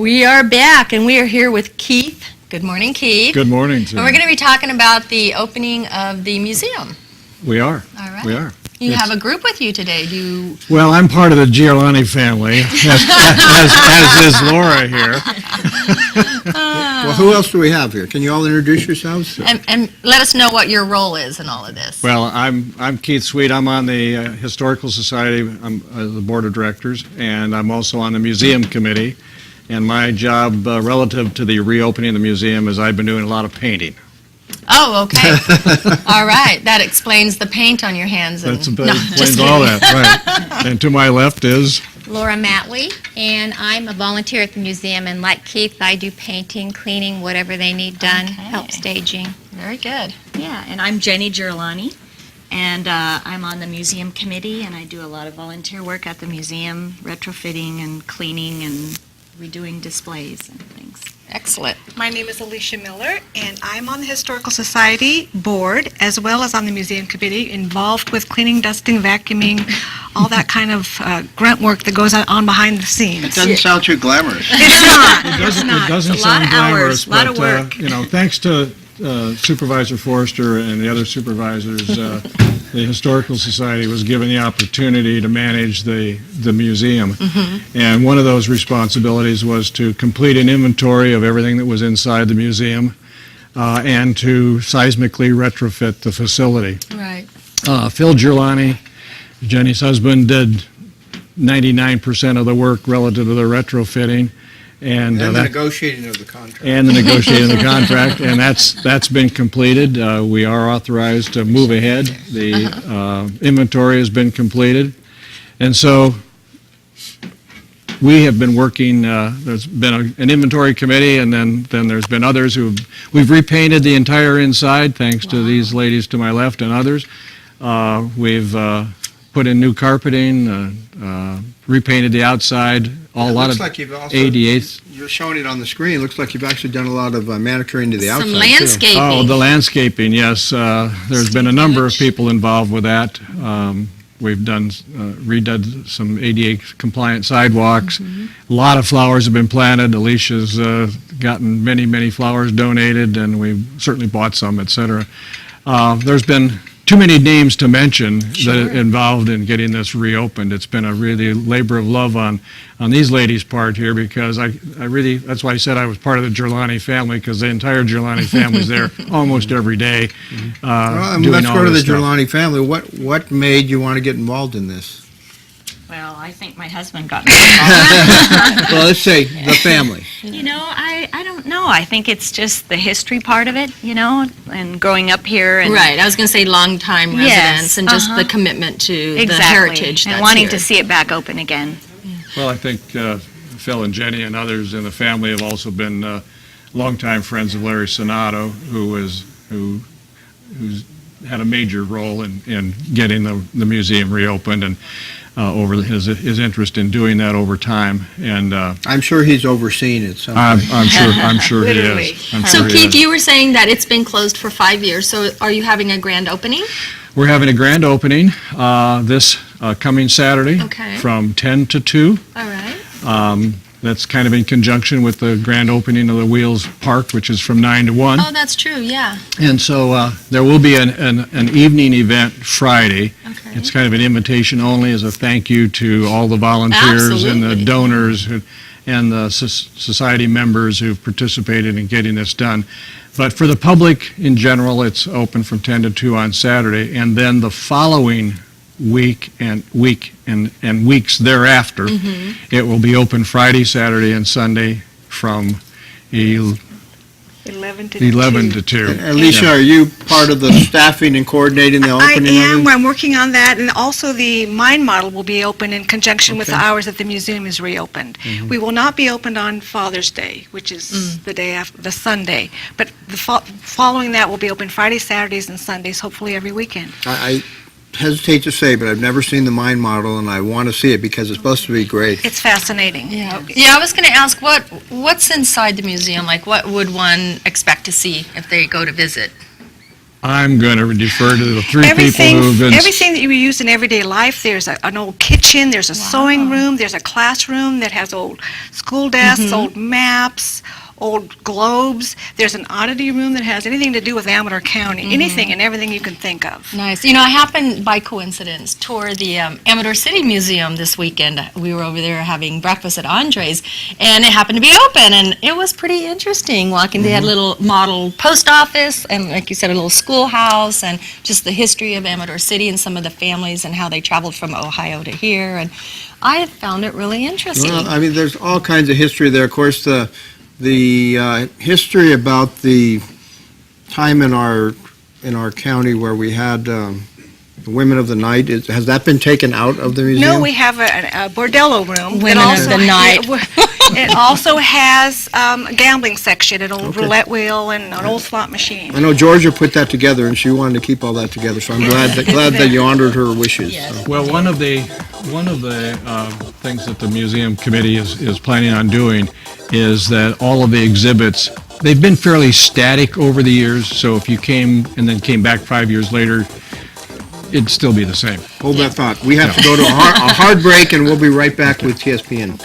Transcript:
We are back, and we are here with Keith. Good morning, Keith. Good morning, sir. And we're going to be talking about the opening of the museum. We are. All right. We are. You have a group with you today. Well, I'm part of the Giolani family, as is Laura here. Well, who else do we have here? Can you all introduce yourselves? And let us know what your role is in all of this. Well, I'm Keith Sweet. I'm on the Historical Society. I'm the board of directors, and I'm also on the museum committee. And my job relative to the reopening of the museum is I've been doing a lot of painting. Oh, okay. All right. That explains the paint on your hands. That No, explains just all kidding. that, right. And to my left is... Laura Matley, and I'm a volunteer at the museum, and like Keith, I do painting, cleaning, whatever they need done, Okay. help staging. Very good. Yeah, and I'm Jenny Giolani, and I'm on the museum committee, and I do a lot of volunteer work at the museum, retrofitting and cleaning and redoing displays and things. Excellent. My name is Alicia Miller, and I'm on the Historical Society board, as well as on the museum committee, involved with cleaning, dusting, vacuuming, all that kind of grunt work that goes on behind the scenes. It doesn't sound too glamorous. It's not. It doesn't It's a lot sound of glamorous, hours, a lot but of work. thanks to Supervisor Forster and the other supervisors, the Historical Society was given the opportunity to manage the museum. And one of those responsibilities was to complete an inventory of everything that was inside the museum and to seismically retrofit the facility. Right. Phil Giolani, Jenny's husband, did 99% of the work relative to the retrofitting. And And the that, negotiating of the contract. and the negotiating of the contract, and that's been completed. We are authorized to move ahead. The inventory has been completed, and so we have been working. There's been an inventory committee, and then there's been others we've repainted the entire inside, thanks to these ladies to my left and others. We've put in new carpeting, repainted the outside. A lot of like you've also, ADAs. You're showing it on the screen. It looks like you've actually done a lot of manicuring to the outside, Some too. landscaping. Oh, the landscaping, yes. There's been a number of people involved with that. We've done, redone some ADA compliant sidewalks. A lot of flowers have been planted. Alicia's gotten many, many flowers donated, and we've certainly bought some, et cetera. There's been too many names to mention that are involved in getting this reopened. It's been a really labor of love on these ladies' part here, because I really, that's why I said I was part of the Giolani family, because the entire Giolani family's there almost every day. Doing Let's all go to the this stuff. Giolani family. What made you want to get involved in this? Well, I think my husband got me involved. Well, let's say the family. You know, I don't know. I think it's just the history part of it, you know, and growing up here. And Right. I was going to say long-time Yes, residents and just the commitment to the exactly. heritage and that's wanting here. to see it back open again. Well, I think Phil and Jenny and others in the family have also been longtime friends of Larry Sonato, who's had a major role in getting the museum reopened, and over his interest in doing that over time. And I'm sure he's overseen it someplace. I'm sure he Literally. is. I'm So, sure he Keith, is. you were saying that it's been closed for 5 years. So are you having a grand opening? We're having a grand opening this coming Saturday Okay. from 10 to 2. All right. That's kind of in conjunction with the grand opening of the Wheels Park, which is from 9 to 1. Oh, that's true. Yeah. And so there will be an evening event Friday. Okay. It's kind of an invitation only as a thank you to all the volunteers and the Absolutely. donors and the society members who've participated in getting this done. But for the public in general, it's open from 10 to 2 on Saturday, and then the following week and weeks thereafter, it will be open Friday, Saturday, and Sunday from 11 to 2. Alicia, are you part of the staffing and coordinating the I opening of am. it? I'm working on that, and also the mind model will be open in conjunction with the hours that the museum is reopened. We will not be opened on Father's Day, which is the day after, the Sunday, but the following that will be open Fridays, Saturdays, and Sundays, hopefully every weekend. I hesitate to say, but I've never seen the mind model, and I want to see it because it's supposed to be great. It's fascinating. Yeah. Yeah, I was going to ask, what's inside the museum? Like, what would one expect to see if they go to visit? I'm going to defer to the three people Everything, who have been... everything that you use in everyday life, there's an old kitchen, there's a sewing room, there's a classroom that has old school desks, old maps, old globes. There's an oddity room that has anything to do with Amador County, anything and everything you can think of. Nice. You know, I happened by coincidence tour the Amador City Museum this weekend. We were over there having breakfast at Andre's, and it happened to be open, and it was pretty interesting walking. They had a little model post office, and like you said, a little schoolhouse, and just the history of Amador City and some of the families and how they traveled from Ohio to here, and I found it really interesting. Well, I mean, there's all kinds of history there. Of course, the history about the time in our county where we had the Women of the Night, has that been taken out of the museum? No, we have a bordello room. Women of the Night. It also has a gambling section, an old roulette wheel, and an old slot machine. I know Georgia put that together, and she wanted to keep all that together, so I'm glad that you honored her wishes. So. Well, one of the things that the museum committee is planning on doing is that all of the exhibits, they've been fairly static over the years, so if you came and then came back 5 years later, it'd still be the same. Hold that thought. We have to go to a hard break, and we'll be right back with TSPN.